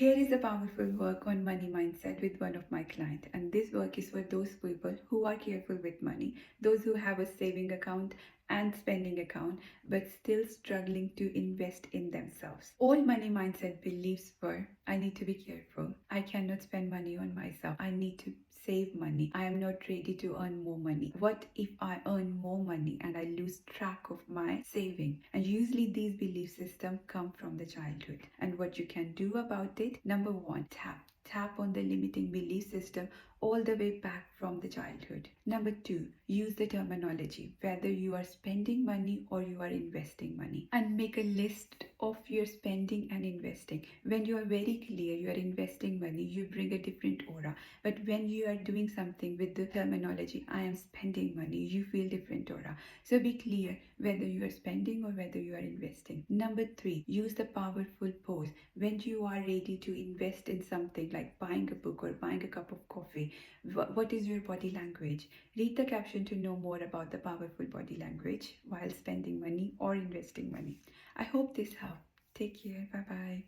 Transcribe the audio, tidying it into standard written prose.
Here is a powerful work on money mindset with one of my clients, and this work is for those people who are careful with money, those who have a saving account and spending account but still struggling to invest in themselves. All money mindset beliefs were: I need to be careful, I cannot spend money on myself, I need to save money, I am not ready to earn more money, what if I earn more money and I lose track of my saving? And usually these belief systems come from the childhood. And what you can do about it: number one, tap on the limiting belief system all the way back from the childhood. Number two, use the terminology, whether you are spending money or you are investing money, and make a list of your spending and investing. When you are very clear you are investing money, you bring a different aura. But when you are doing something with the terminology, I am spending money, you feel different aura. So be clear whether you are spending or whether you are investing. Number three, use the powerful pose. When you are ready to invest in something like buying a book or buying a cup of coffee, what is your body language? Read the caption to know more about the powerful body language while spending money or investing money. I hope this helped. Take care. Bye bye.